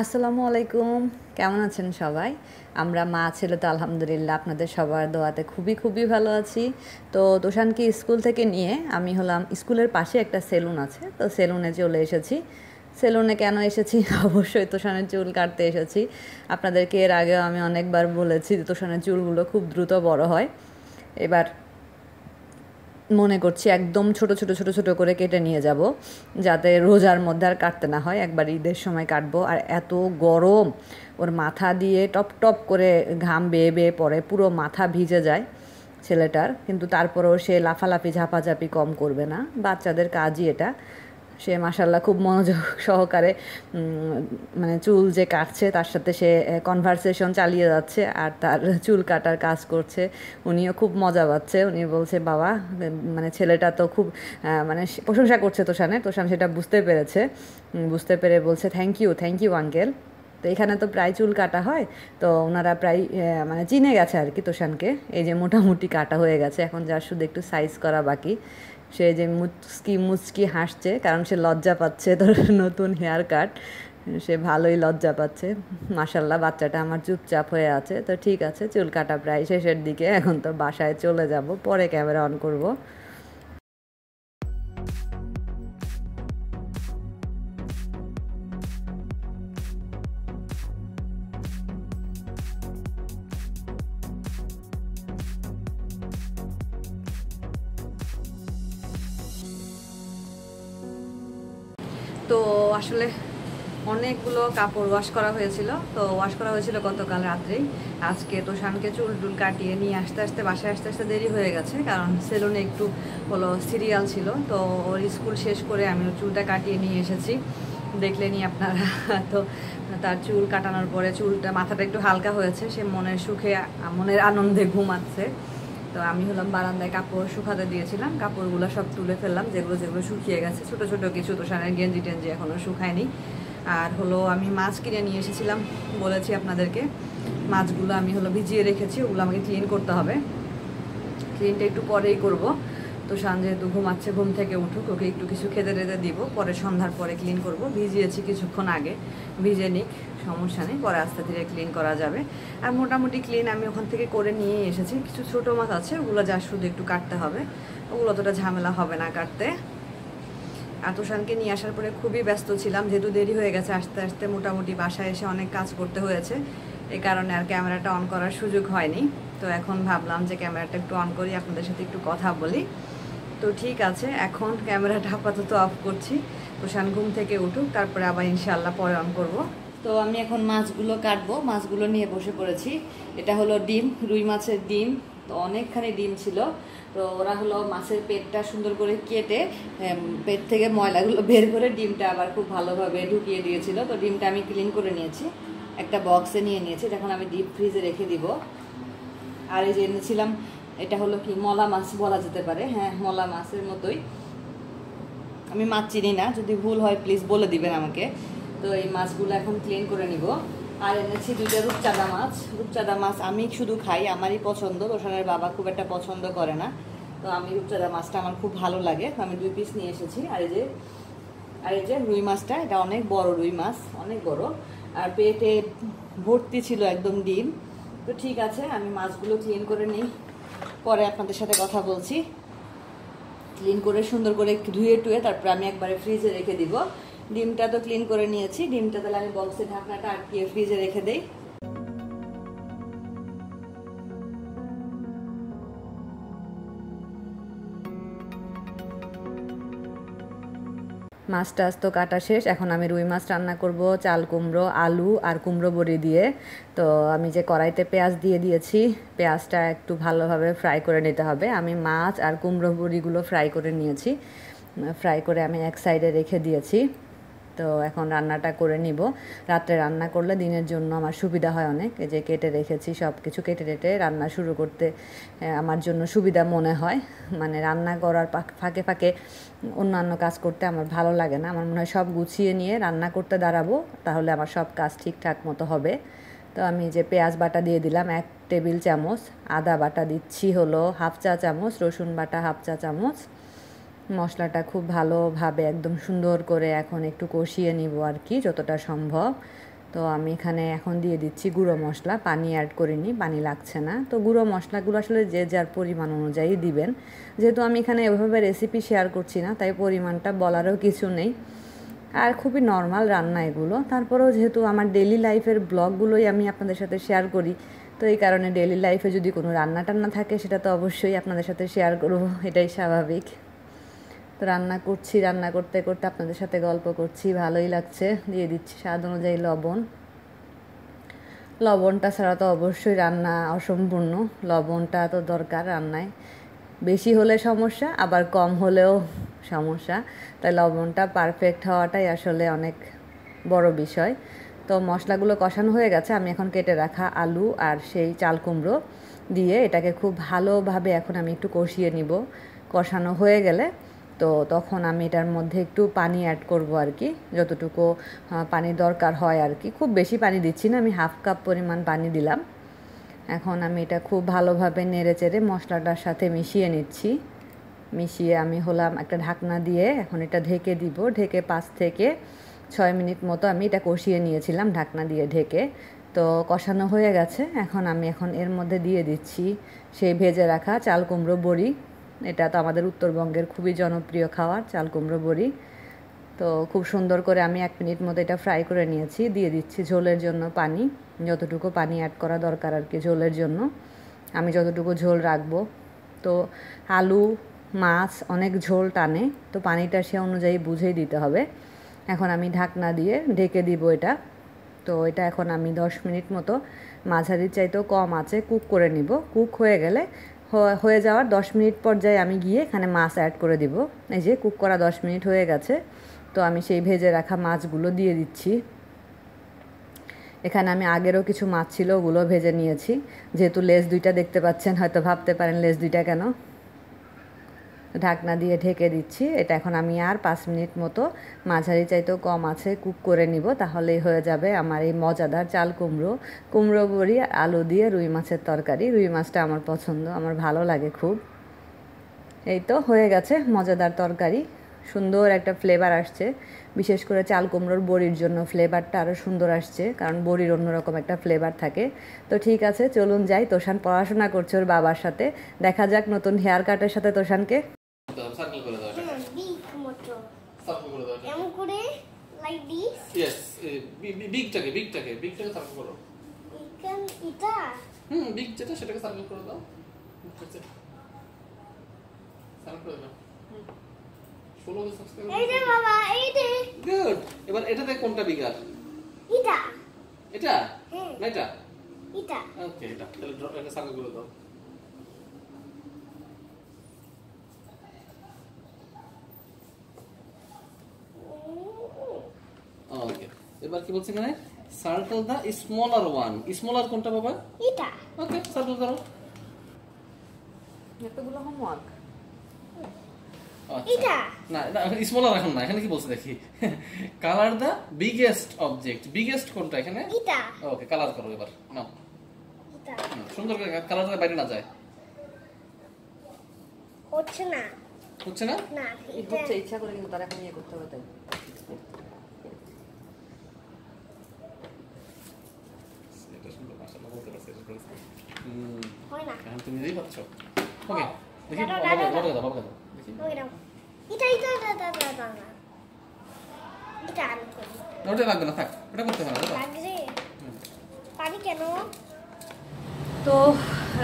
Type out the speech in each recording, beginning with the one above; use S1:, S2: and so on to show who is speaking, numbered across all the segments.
S1: আসসালামু আলাইকুম। কেমন আছেন সবাই? আমরা মা ছেলে তো আলহামদুলিল্লাহ আপনাদের সবার দোয়াতে খুবই ভালো আছি। তো তোষানকে স্কুল থেকে নিয়ে আমি হলাম স্কুলের পাশে একটা সেলুন আছে, তো সেলুনে চলে এসেছি। সেলুনে কেন এসেছি? অবশ্যই তোষানের চুল কাটতে এসেছি। আপনাদেরকে এর আগেও আমি অনেকবার বলেছি যে তোষানের চুলগুলো খুব দ্রুত বড় হয়। এবার মনে করছি একদম ছোট করে কেটে নিয়ে যাব, যাতে রোজার মধ্যে আর কাটতে না হয়, একবার ঈদের সময় কাটবো। আর এত গরম, ওর মাথা দিয়ে টপ টপ করে ঘাম বেয়ে বেয়ে পড়ে, পুরো মাথা ভিজে যায় ছেলেটার। কিন্তু তারপরেও সে লাফালাফি ঝাপাঝাপি কম করবে না, বাচ্চাদের কাজই এটা। সে মাশাল্লাহ খুব মনোযোগ সহকারে মানে চুল যে কাটছে তার সাথে সে কনভারসেশন চালিয়ে যাচ্ছে আর তার চুল কাটার কাজ করছে। উনিও খুব মজা পাচ্ছে। উনি বলছে বাবা, মানে ছেলেটা তো খুব মানে প্রশংসা করছে তোষানের। তোষান সেটা বুঝতে পেরেছে, বুঝতে পেরে বলছে থ্যাংক ইউ আঙ্কেল। তো এখানে তো প্রায় চুল কাটা হয়, তো ওনারা প্রায় মানে চিনে গেছে আর কি তোষানকে। এই যে মোটামুটি কাটা হয়ে গেছে, এখন যার শুধু একটু সাইজ করা বাকি। সে যে মুচকি মুচকি হাসছে, কারণ সে লজ্জা পাচ্ছে তোর নতুন হেয়ার কাট। সে ভালোই লজ্জা পাচ্ছে। মাশাল্লাহ বাচ্চাটা আমার চুপচাপ হয়ে আছে। তো ঠিক আছে, চুল কাটা প্রায় শেষের দিকে, এখন তো বাসায় চলে যাব, পরে ক্যামেরা অন করব। তো আসলে অনেকগুলো কাপড় ওয়াশ করা হয়েছিল, তো ওয়াশ করা হয়েছিল গতকাল রাত্রেই। আজকে তোষানকে চুল টুল কাটিয়ে নিয়ে আসতে আসতে বাসায় আসতে আসতে দেরি হয়ে গেছে, কারণ সেলুনে একটু হলো সিরিয়াল ছিল। তো ওর স্কুল শেষ করে আমি ওর চুলটা কাটিয়ে নিয়ে এসেছি, দেখলেনি আপনারা। তো তার চুল কাটানোর পরে চুলটা মাথাটা একটু হালকা হয়েছে, সে মনের সুখে মনের আনন্দে ঘুমাচ্ছে। তো আমি হলাম বারান্দায় কাপড় শুকাতে দিয়েছিলাম, কাপড়গুলো সব তুলে ফেললাম, যেগুলো যেগুলো শুকিয়ে গেছে। ছোটো ছোটো কিছু তোষানের গেঞ্জি টেঞ্জি এখনও শুকায়নি। আর হলো আমি মাছ কিনে নিয়ে এসেছিলাম, বলেছি আপনাদেরকে। মাছগুলো আমি হলো ভিজিয়ে রেখেছি, ওগুলো আমাকে ক্লিন করতে হবে। ক্লিনটা একটু পরেই করব। তো যেহেতু ঘুমাচ্ছে, ঘুম থেকে উঠুক, ওকে একটু কিছু খেতে টেতে দিব, পরে সন্ধ্যার পরে ক্লিন করব। ভিজিয়েছি কিছুক্ষণ আগে, ভিজে নিক, সমস্যা নেই, পরে আস্তে ধীরে ক্লিন করা যাবে। আর মোটামুটি ক্লিন আমি ওখান থেকে করে নিয়ে এসেছি। কিছু ছোটো মাছ আছে, ওগুলো যা শুধু একটু কাটতে হবে, ওগুলো অতটা ঝামেলা হবে না কাটতে। আর তোষানকে নিয়ে আসার পরে খুবই ব্যস্ত ছিলাম, যেহেতু দেরি হয়ে গেছে আস্তে আস্তে, মোটামুটি বাসায় এসে অনেক কাজ করতে হয়েছে। এই কারণে আর ক্যামেরাটা অন করার সুযোগ হয়নি। তো এখন ভাবলাম যে ক্যামেরাটা একটু অন করি, আপনাদের সাথে একটু কথা বলি। তো ঠিক আছে, এখন ক্যামেরাটা আপাতত অফ করছি। তোষান ঘুম থেকে উঠুক, তারপরে আবার ইনশাআল্লাহ পরে অন করব। তো আমি এখন মাছগুলো কাটবো, মাছগুলো নিয়ে বসে পড়েছি। এটা হলো ডিম, রুই মাছের ডিম। তো অনেকখানি ডিম ছিল। তো ওরা হলো মাছের পেটটা সুন্দর করে কেটে পেট থেকে ময়লাগুলো বের করে ডিমটা আবার খুব ভালোভাবে ঢুকিয়ে দিয়েছিল। তো ডিমটা আমি ক্লিন করে নিয়েছি, একটা বক্সে নিয়ে নিয়েছি, এখন আমি ডিপ ফ্রিজে রেখে দিব। আর এই যে এনেছিলাম, এটা হলো কি মলা মাছ বলা যেতে পারে, হ্যাঁ মলা মাছের মতোই। আমি মাছ চিনি না, যদি ভুল হয় প্লিজ বলে দিবেন আমাকে। তো এই মাছগুলো এখন ক্লিন করে নিব। আর এনেছি দুইটা রূপচাঁদা মাছ। রূপচাঁদা মাছ আমি শুধু খাই, আমারই পছন্দ, তোষানের বাবা খুব একটা পছন্দ করে না। তো আমি রূপচাঁদা মাছটা আমার খুব ভালো লাগে, তো আমি 2 পিস নিয়ে এসেছি। আর এই যে রুই মাছটা, এটা অনেক বড় রুই মাছ, অনেক বড়। আর পেটে ভর্তি ছিল একদম ডিম। তো ঠিক আছে, আমি মাছগুলো ক্লিন করে নিই, পরে আপনাদের সাথে কথা বলছি। ক্লিন করে সুন্দর করে ধুয়ে টুয়ে তারপরে আমি একবারে ফ্রিজে রেখে দিব। ডিমটা তো ক্লিন করে নিয়েছি, ডিমটা তাহলে আমি বক্সে ঢাকনাটা আটকিয়ে ফ্রিজে রেখে দেই। মাছ টাছ তো কাটা শেষ, এখন আমি রুই মাছ রান্না করব চাল কুমড়ো, আলু আর কুমড়ো বড়ি দিয়ে। তো আমি যে কড়াইতে পেঁয়াজ দিয়ে দিয়েছি, পেঁয়াজটা একটু ভালোভাবে ফ্রাই করে নিতে হবে। আমি মাছ আর কুমড়ো বড়িগুলো ফ্রাই করে নিয়েছি, ফ্রাই করে আমি এক সাইডে রেখে দিয়েছি। তো এখন রান্নাটা করে নিব। রাত্রে রান্না করলে দিনের জন্য আমার সুবিধা হয় অনেক। এই যে কেটে রেখেছি, সব কিছু কেটে টেটে রান্না শুরু করতে আমার জন্য সুবিধা মনে হয়। মানে রান্না করার ফাঁকে ফাঁকে অন্যান্য কাজ করতে আমার ভালো লাগে না। আমার মনে হয় সব গুছিয়ে নিয়ে রান্না করতে দাঁড়াবো, তাহলে আমার সব কাজ ঠিকঠাক মতো হবে। তো আমি যে পেঁয়াজ বাটা দিয়ে দিলাম 1 টেবিল চামচ, আদা বাটা দিচ্ছি হলো 1/2 চা চামচ, রসুন বাটা 1/2 চা চামচ। মশলাটা খুব ভালোভাবে একদম সুন্দর করে এখন একটু কষিয়ে নিব আর কি, যতটা সম্ভব। তো তো আমি এখানে এখন দিয়ে দিচ্ছি গুঁড়ো মশলা, পানি অ্যাড করিনি, পানি লাগছে না। তো গুঁড়ো মশলাগুলো আসলে যে যার পরিমাণ অনুযায়ী দিবেন, যেহেতু আমি এখানে এভাবে রেসিপি শেয়ার করছি না, তাই পরিমাণটা বলারও কিছু নেই। আর খুবই নর্মাল রান্না এগুলো, তারপরেও যেহেতু আমার ডেইলি লাইফের ব্লগগুলোই আমি আপনাদের সাথে শেয়ার করি, তো এই কারণে ডেইলি লাইফে যদি কোনো রান্না টান্না থাকে সেটা তো অবশ্যই আপনাদের সাথে শেয়ার করব, এটাই স্বাভাবিক। তো রান্না করছি, রান্না করতে করতে আপনাদের সাথে গল্প করছি, ভালোই লাগছে। দিয়ে দিচ্ছি স্বাদ অনুযায়ী লবণ। লবণটা ছাড়া তো অবশ্যই রান্না অসম্পূর্ণ, লবণটা তো দরকার রান্নায়। বেশি হলে সমস্যা, আবার কম হলেও সমস্যা, তাই লবণটা পারফেক্ট হওয়াটাই আসলে অনেক বড় বিষয়। তো মশলাগুলো কষানো হয়ে গেছে, আমি এখন কেটে রাখা আলু আর সেই চাল কুমড়ো দিয়ে এটাকে খুব ভালোভাবে এখন আমি একটু কষিয়ে নিব। কষানো হয়ে গেলে তো তখন আমি এটার মধ্যে একটু পানি অ্যাড করব আর কি, যতটুকু পানি দরকার হয় আর কি। খুব বেশি পানি দিচ্ছি না, আমি হাফ কাপ পরিমাণ পানি দিলাম। এখন আমি এটা খুব ভালোভাবে নেড়ে চেড়ে মশলাটার সাথে মিশিয়ে নিচ্ছি। মিশিয়ে আমি হলাম একটা ঢাকনা দিয়ে এখন এটা ঢেকে দিব। ঢেকে 5 থেকে 6 মিনিট মতো আমি এটা কষিয়ে নিয়েছিলাম ঢাকনা দিয়ে ঢেকে। তো কষানো হয়ে গেছে, এখন আমি এর মধ্যে দিয়ে দিচ্ছি সেই ভেজে রাখা চাল কুমড়ো বড়ি। এটা তো আমাদের উত্তরবঙ্গের খুবই জনপ্রিয় খাবার, চাল কুমড়ো বড়ি। তো খুব সুন্দর করে আমি 1 মিনিট মতো এটা ফ্রাই করে নিয়েছি। দিয়ে দিচ্ছি ঝোলের জন্য পানি, যতটুকু পানি অ্যাড করা দরকার আর কি ঝোলের জন্য, আমি যতটুকু ঝোল রাখবো। তো আলু মাছ অনেক ঝোল টানে, তো পানিটা সে অনুযায়ী বুঝেই দিতে হবে। এখন আমি ঢাকনা দিয়ে ঢেকে দিব এটা। তো এটা এখন আমি 10 মিনিট মতো মাঝারির চাইতেও কম আছে কুক করে নিব। কুক হয়ে গেলে হয়ে যাওয়ার 10 মিনিট পর্যায়ে আমি গিয়ে এখানে মাছ অ্যাড করে দিব। এই যে কুক করা 10 মিনিট হয়ে গেছে, তো আমি সেই ভেজে রাখা মাছগুলো দিয়ে দিচ্ছি। এখানে আমি আগেরও কিছু মাছ ছিল, ওগুলো ভেজে নিয়েছি। যেহেতু লেজ দুইটা দেখতে পাচ্ছেন, হয়তো ভাবতে পারেন লেজ দুইটা কেন। ঢাকনা দিয়ে ঢেকে দিচ্ছি। এটা এখন আমি আর 5 মিনিট মতো মাঝারি চাইতেও কম আছে কুক করে নিব, তাহলেই হয়ে যাবে আমার এই মজাদার চাল কুমড়ো বড়ি আর আলু দিয়ে রুই মাছের তরকারি। রুই মাছটা আমার পছন্দ, আমার ভালো লাগে খুব। এই তো হয়ে গেছে মজাদার তরকারি, সুন্দর একটা ফ্লেভার আসছে। বিশেষ করে চাল কুমড়োর বড়ির জন্য ফ্লেভারটা আরও সুন্দর আসছে, কারণ বড়ির অন্যরকম একটা ফ্লেভার থাকে। তো ঠিক আছে, চলুন যাই। তোষান পড়াশোনা করছে ওর বাবার সাথে, দেখা যাক নতুন হেয়ার কাটের সাথে তোষানকে।
S2: সার্কেল করে দাও এটা বিগ মতো সার্কেল করে দাও এমন করে লাইক দিস यस বিগটাকে সার্কেল করো ইকান এটা বিগ যেটা সেটাকে সার্কেল করে দাও সার্কেল করে দাও ফলো দ্য সাবস্ক্রাইব এই যে বাবা এই যে গুড এবার এটাতে কোনটা বিগার এটা না এটা ওকে এটা তাহলে এটা সার্কেল করে দাও ওকে এবার কি বলছেন এখানে সার্কেল দা স্মলার ওয়ান স্মলার কোনটা বাবা এটা ওকে সার্কেল করো
S1: এতগুলো হোমওয়ার্ক
S2: এটা না স্মলার এখন না এখানে কি বলছে দেখি কালার দা বিগেস্ট অবজেক্ট বিগেস্ট কোনটা এখানে এটা ওকে কালার করো এবার নাও এটা সুন্দর করে কালারটা বাইরে না যায় হচ্ছে না না
S1: হচ্ছে ইচ্ছা করে, কিন্তু তার এখন ইয়ে করতে হবে। তাই
S2: এটা সুন্দর মাশাআল্লাহ বলতে পারছ এটা হয় না এখন তুমি নিজেই পাচ্ছ ওকে দেখি বাবা দেখি ওকে নাও এটা আমি করি ওটা লাগবে না থাক এটা করতে হবে না লাগবে পানি কেন।
S1: তো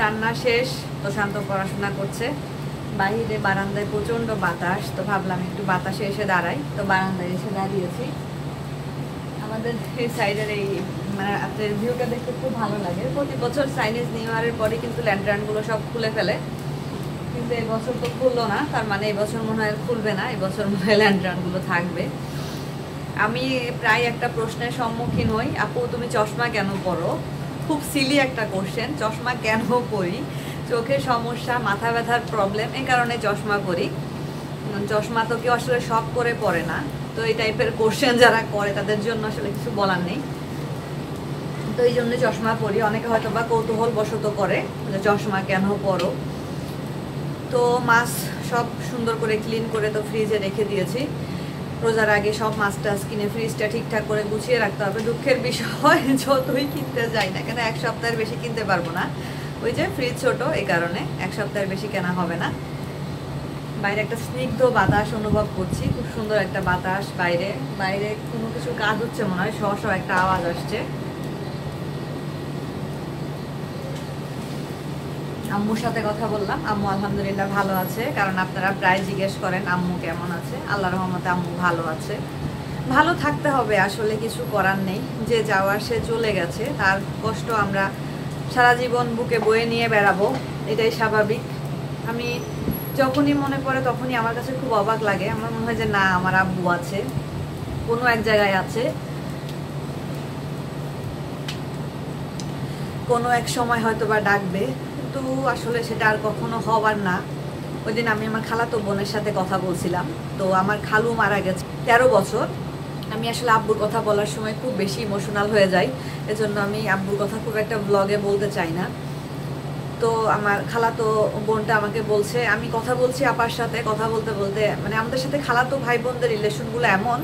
S1: রান্না শেষ, তো শান্ত পড়াশোনা করছে। বাইরে বারান্দায় প্রচণ্ড বাতাস, তো ভাবলাম একটু বাতাসে এসে দাঁড়াই, তো বারান্দায় এসে দাঁড়িয়েছি। আমাদের এই সাইডের এই মানে রাতের ভিউটা দেখতে খুব ভালো লাগে। প্রতি বছর চাইনিজ নিউ ইয়ারের পরে কিন্তু ল্যান্টার্নগুলো সব খুলে ফেলে, কিন্তু এই বছর তো খুললো না, তার মানে এই বছর মনে হয় খুলবে না, এই বছর মনে হয় ল্যান্টার্নগুলো থাকবে। আমি প্রায় একটা প্রশ্নের সম্মুখীন হই, আপু তুমি চশমা কেন পরো? খুব সিলি একটা কোশ্চেন, চশমা কেন পরি? চোখের সমস্যা, মাথা ব্যথার প্রবলেম, এই কারণে চশমা পরি। চশমা তো কেউ আসলে শখ করে পরে না, তো এই টাইপের কোশ্চেন যারা করে তাদের জন্য আসলে কিছু বলার নেই। তো এই জন্য চশমা পরি। অনেকে হয়তো বা কৌতূহল বশত করে যে চশমা কেন পরো। তো মাছ সব সুন্দর করে ক্লিন করে তো ফ্রিজে রেখে দিয়েছি। রোজার আগে সব মাছ টাছ কিনে ফ্রিজটা ঠিকঠাক করে গুছিয়ে রাখতে হবে। দুঃখের বিষয় যতই কিনতে যাই না কেন 1 সপ্তাহের বেশি কিনতে পারবো না, ওই যে ফ্রিজ ছোট, এই কারণে 1 সপ্তাহের বেশি কেনা হবে না। বাইরে একটা স্নিগ্ধ বাতাস অনুভব করছি, খুব সুন্দর একটা বাতাস। বাইরে বাইরে কোনো কিছু কাজ হচ্ছে মনে হয়, শো শো একটা আওয়াজ আসছে। আম্মুর সাথে কথা বললাম, আম্মু আলহামদুলিল্লাহ ভালো আছে। কারণ আপনারা প্রায় জিজ্ঞেস করেন আম্মু কেমন আছে। আল্লাহর রহমতে আম্মু ভালো আছে। ভালো থাকতে হবে, আসলে কিছু করার নেই। যে যাওয়ার সে চলে গেছে, তার কষ্ট আমরা সারা জীবন বুকে বয়ে নিয়ে বেড়াবো, এটাই স্বাভাবিক। আমি যখনই মনে পড়ে তখনই আমার কাছে খুব অবাক লাগে। আমার মনে হয় যে না, আমার আব্বু আছে, কোনো এক জায়গায় আছে, কোনো এক সময় হয়তো বা ডাকবে, কিন্তু আসলে সেটা আর কখনো হবার না। ওই দিন আমি আমার খালাতো বোনের সাথে কথা বলছিলাম, তো আমার খালু মারা গেছে 13 বছর। আমি আসলে আব্বুর কথা বলার সময় খুব বেশি ইমোশনাল হয়ে যাই, এজন্য আমি আব্বুর কথা খুব একটা ব্লগে বলতে চাই না। তো আমার খালাতো বোনটা আমাকে বলছে, আমি কথা বলছি আপার সাথে, কথা বলতে বলতে মানে আমাদের সাথে খালাতো ভাই বোনদের রিলেশনগুলো এমন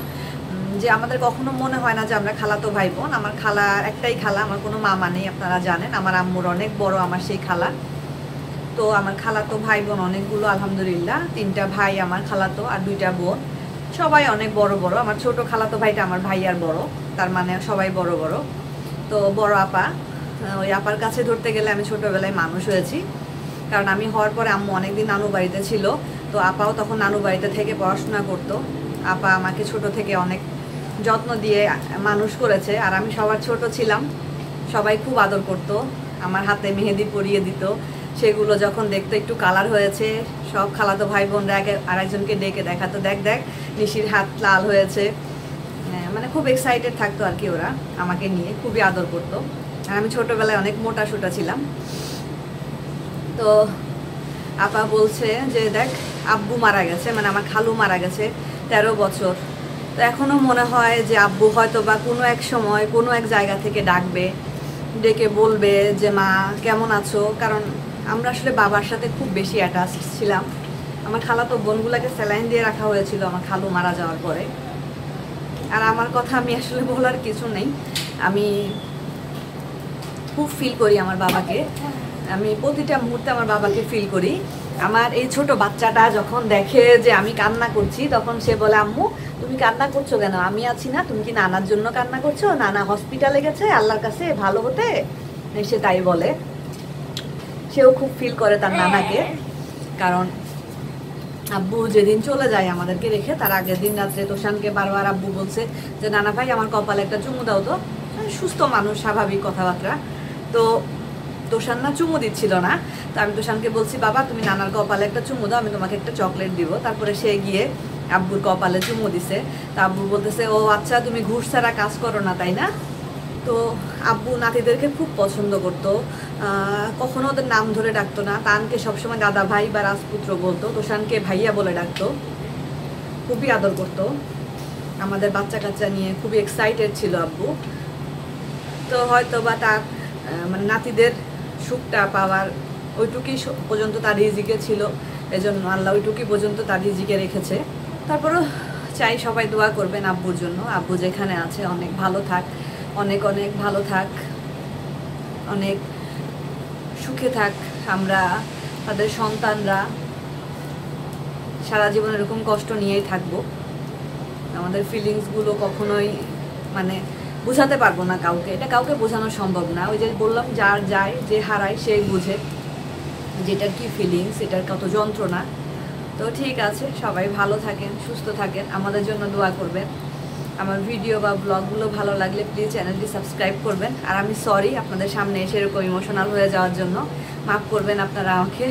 S1: যে আমাদের কখনো মনে হয় না যে আমরা খালাতো ভাই বোন। আমার খালা একটাই খালা, আমার কোনো মামা নেই, আপনারা জানেন। আমার আম্মুর অনেক বড় আমার সেই খালা। তো আমার খালাতো ভাই বোন অনেকগুলো, আলহামদুলিল্লাহ। 3টা ভাই আমার খালাতো আর 2টা বোন, সবাই অনেক বড় বড়। আমার ছোট খালাতো ভাইটা আমার ভাইয়ার বড়, তার মানে সবাই বড় বড়। তো বড় আপা, ওই আপার কাছে ধরতে গেলে আমি ছোটবেলায় মানুষ হয়েছি। কারণ আমি হওয়ার পরে আম্মু অনেকদিন নানু বাড়িতে ছিল, তো আপাও তখন নানু বাড়িতে থেকে পড়াশোনা করতো। আপা আমাকে ছোট থেকে অনেক যত্ন দিয়ে মানুষ করেছে, আর আমি সবার ছোট ছিলাম। সবাই খুব আদর করতো, আমার হাতে মেহেদি পরিয়ে দিত। সেগুলো যখন দেখতো একটু কালার হয়েছে, সব খালাতো ভাই বোনরা আরেকজনকে ডেকে দেখাতো, দেখ দেখ নিশির হাত লাল হয়েছে। মানে খুব এক্সাইটেড থাকতো আর কি ওরা আমাকে নিয়ে, খুবই আদর করতো। আর আমি ছোটবেলায় অনেক মোটা সোটা ছিলাম। তো আপা বলছে যে দেখ আব্বু মারা গেছে, মানে আমার খালু মারা গেছে 13 বছর। তো এখনো মনে হয় যে আব্বু হয়তো বা কোনো এক সময় কোনো এক জায়গা থেকে ডাকবে, ডেকে বলবে যে মা কেমন আছো। কারণ আমরা আসলে বাবার সাথে খুব বেশি অ্যাটাচ ছিলাম। আমার খালাতো বোনগুলোকে স্যালাইন দিয়ে রাখা হয়েছিল আমার খালু মারা যাওয়ার পরে। আর আমার কথা আমি আসলে বলার কিছু নেই, আমি খুব ফিল করি আমার বাবাকে। আমি প্রতিটা মুহূর্তে আমার বাবাকে ফিল করি। আমার এই ছোট বাচ্চাটা যখন দেখে যে আমি কান্না করছি, তখন সে বলে আম্মু তুমি কান্না করছো কেন, আমি আছি না, তুমি কি নানার জন্য কান্না করছো, নানা হসপিটালে গেছে আল্লাহর কাছে ভালো হতে, সে তাই বলে। সেও খুব ফিল করে তার নানাকে। কারণ আব্বু যেদিন চলে যায় আমাদেরকে রেখে, তার আগের দিন রাত্রে তোষানকে বারবার আব্বু বলছে যে নানা ভাই আমার কপালে একটা চুমু দাও তো। সুস্থ মানুষ, স্বাভাবিক কথাবার্তা। তো তোষান না চুমু দিচ্ছিল না, তো আমি তোষানকে বলছি বাবা তুমি নানার কপালে একটা চুমু দাও, আমি তোমাকে একটা চকলেট দিব। তারপরে সে গিয়ে আব্বুর কপালে চুমু দিছে। তা আব্বু বলতেছে ও আচ্ছা তুমি ঘুষ ছাড়া কাজ করো না তাই না। তো আব্বু নাতিদেরকে খুব পছন্দ করতো, কখনো ওদের নাম ধরে ডাকতো না। তানকে সবসময় দাদা ভাই বা রাজপুত্র বলতো, তোষানকে ভাইয়া বলে ডাকতো, খুবই আদর করতো। আমাদের বাচ্চা কাচ্চা নিয়ে খুবই এক্সাইটেড ছিল আব্বু। তো হয়তো বা তার মানে নাতিদের সুখটা পাওয়ার ওইটুকুই পর্যন্ত তার রিজিকে ছিল, এজন্য আল্লাহ ওইটুকুই পর্যন্ত তার রিজিকে রেখেছে। তারপরও চাই সবাই দোয়া করবেন আব্বুর জন্য। আব্বু যেখানে আছে অনেক ভালো থাক, অনেক অনেক ভালো থাক, অনেক সুখে থাক। আমরা তাদের সন্তানরা সারা জীবন এরকম কষ্ট নিয়েই থাকবো। আমাদের ফিলিংসগুলো কখনোই মানে বোঝাতে পারবো না কাউকে, এটা কাউকে বোঝানো সম্ভব না। ওই যে বললাম যার যায়, যে হারায় সেই বুঝে যেটার কি ফিলিংস, এটার কত যন্ত্রণা। তো ঠিক আছে, সবাই ভালো থাকেন, সুস্থ থাকেন, আমাদের জন্য দোয়া করবেন। আমার ভিডিও বা ব্লগগুলো ভালো লাগলে প্লিজ চ্যানেলটি সাবস্ক্রাইব করবেন। আর আমি সরি আপনাদের সামনে এসে এরকম ইমোশনাল হয়ে যাওয়ার জন্য, মাফ করবেন আপনারা আমাকে।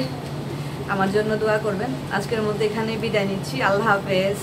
S1: আমার জন্য দোয়া করবেন। আজকের মধ্যে এখানেই বিদায় নিচ্ছি। আল্লাহ হাফেজ।